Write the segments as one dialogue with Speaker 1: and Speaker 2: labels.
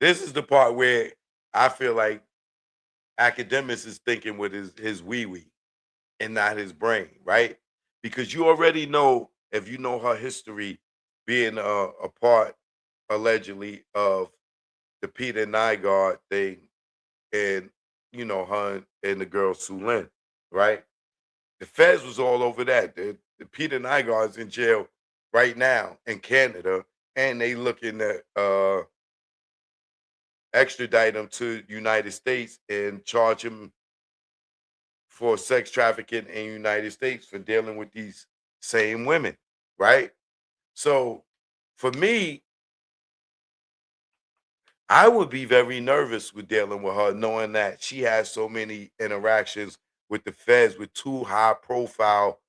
Speaker 1: this is the part where I feel like Academics is thinking with his wee wee and not his brain, right? Because you already know, if you know her history, being a part allegedly of the Peter Nygaard thing, and her and the girl Sue Lin, right? The feds was all over that. The Peter Nygaard's in jail right now in Canada, and they looking at extradite him to United States and charge him for sex trafficking in United States for dealing with these same women, right? So for me, I would be very nervous with dealing with her, knowing that she has so many interactions with the feds, with two high profile,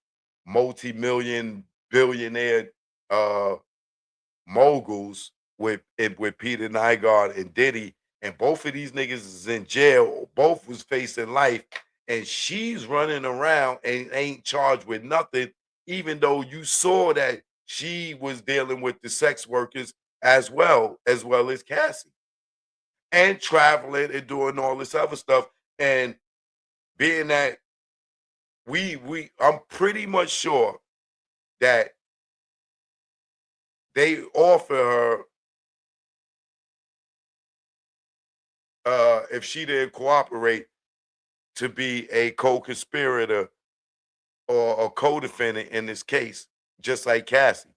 Speaker 1: multi-million billionaire uh moguls with Peter Nygaard and Diddy, and both of these niggas is in jail. Both was facing life, and she's running around and ain't charged with nothing, even though you saw that she was dealing with the sex workers as well as Cassie, and traveling and doing all this other stuff. And being that I'm pretty much sure that they offer her, if she didn't cooperate, to be a co-conspirator or a co-defendant in this case, just like Cassie,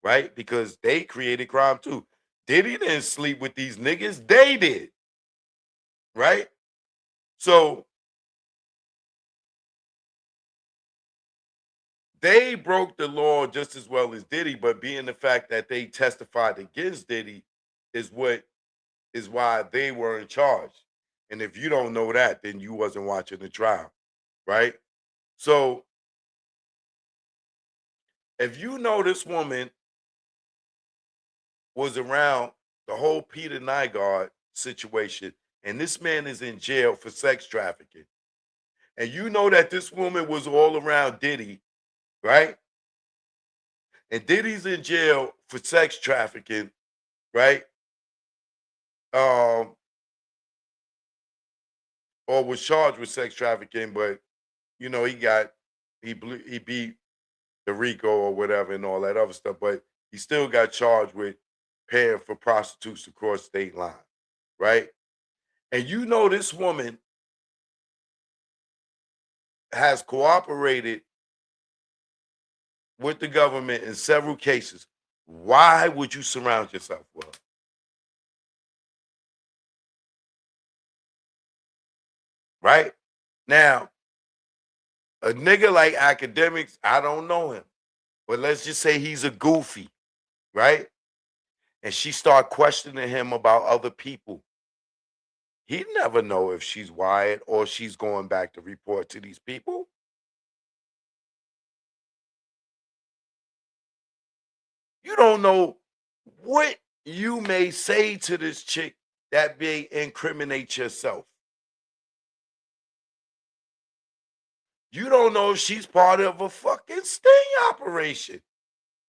Speaker 1: right? Because they created crime too. Diddy didn't sleep with these niggas, they did, right? So they broke the law just as well as Diddy, but being the fact that they testified against Diddy is what is why they were in charge. And if you don't know that, then you wasn't watching the trial, right? So if you know this woman was around the whole Peter Nygaard situation, and this man is in jail for sex trafficking, and you know that this woman was all around Diddy, right? And Diddy's in jail for sex trafficking, right? Um, or was charged with sex trafficking, but he beat the RICO or whatever and all that other stuff, but he still got charged with paying for prostitutes across state line, right? And you know this woman has cooperated with the government in several cases. Why would you surround yourself with her? Right? Now, a nigga like Academics, I don't know him, but let's just say he's a goofy, right? And she start questioning him about other people. He'd never know if she's wired or she's going back to report to these people. You don't know what you may say to this chick that may incriminate yourself. You don't know if she's part of a fucking sting operation.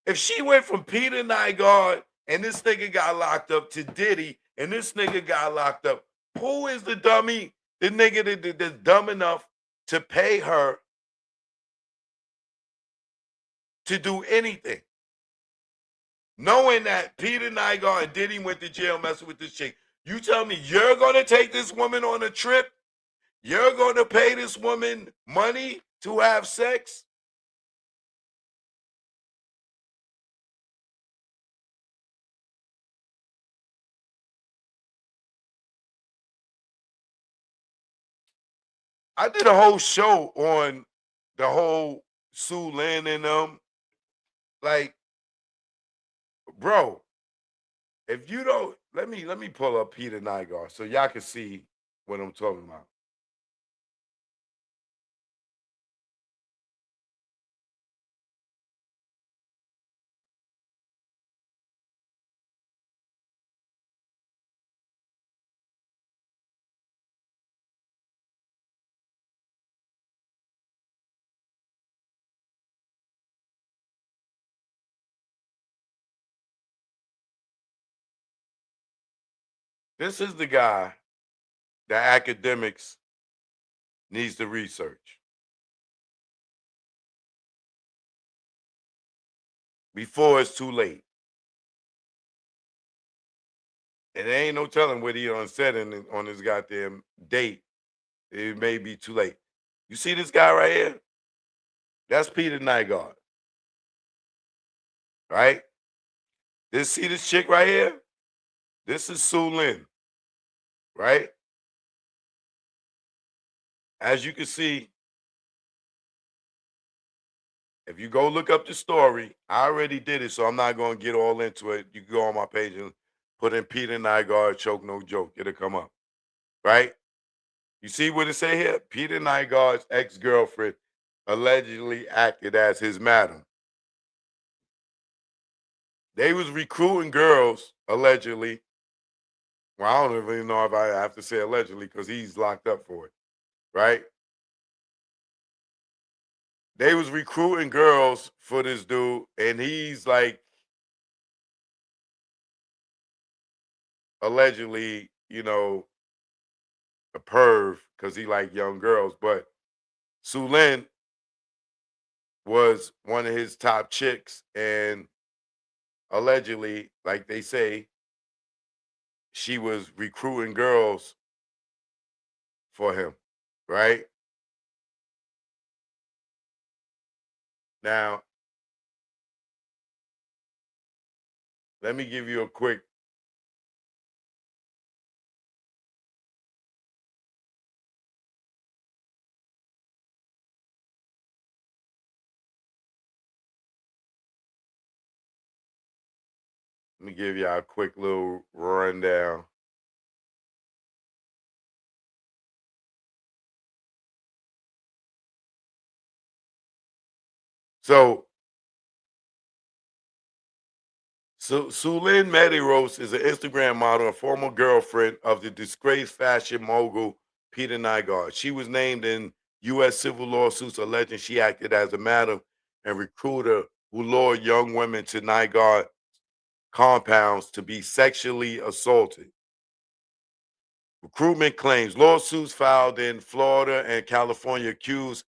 Speaker 1: If she went from Peter Nygaard and this nigga got locked up to Diddy and this nigga got locked up, who is the dummy? The nigga that's dumb enough to pay her to do anything, knowing that Peter Nygaard and Diddy went to jail messing with this chick. You tell me you're gonna take this woman on a trip? You're gonna pay this woman money to have sex? I did a whole show on the whole Sue Lin and like, bro, if you don't, let me pull up Peter Nygaard so y'all can see what I'm talking about. This is the guy that academics needs to research before it's too late. And there ain't no telling what he done said on his goddamn date. It may be too late. You see this guy right here? That's Peter Nygaard, right? See this chick right here? This is Sue Lin, right? As you can see, if you go look up the story, I already did it, so I'm not going to get all into it. You can go on my page and put in Peter Nygaard, choke no joke. It'll come up, right? You see what it say here? Peter Nygaard's ex-girlfriend allegedly acted as his madam. They was recruiting girls, allegedly. Well, I don't even know if I have to say allegedly because he's locked up for it, right? They was recruiting girls for this dude, and he's like allegedly, a perv because he like young girls. But Sue Lin was one of his top chicks, and allegedly, like they say, she was recruiting girls for him, right? Now, let me give you a quick. Let me give you a quick little rundown. So, Sulin Medeiros is an Instagram model and former girlfriend of the disgraced fashion mogul Peter Nygaard. She was named in U.S. civil lawsuits alleging she acted as a madam and recruiter who lured young women to Nygaard compounds to be sexually assaulted. Recruitment claims lawsuits filed in Florida and California accuse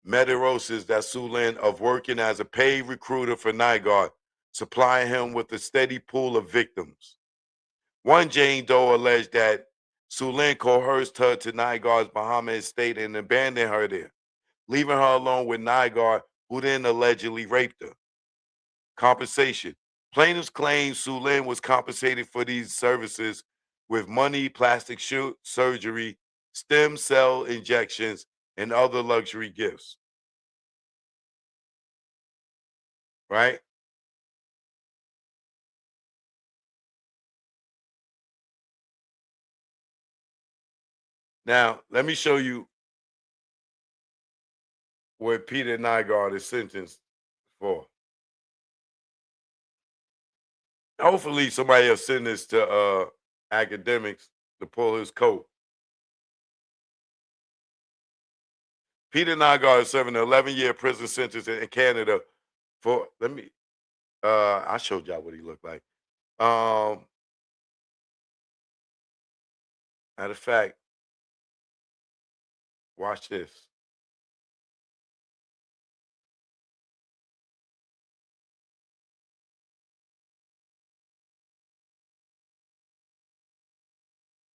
Speaker 1: Medeiros that Sulin of working as a paid recruiter for Nygaard, supplying him with a steady pool of victims. One Jane Doe alleged that Sulin coerced her to Nygaard's Bahama estate and abandoned her there, leaving her alone with Nygaard, who then allegedly raped her. Compensation. Plaintiffs claim Sulin was compensated for these services with money, plastic surgery, stem cell injections, and other luxury gifts. Right? Now, let me show you what Peter Nygaard is sentenced for. Hopefully, somebody will send this to academics to pull his coat. Peter Nygaard is serving an 11-year prison sentence in Canada for. Let me. I showed y'all what he looked like. Matter of fact, watch this.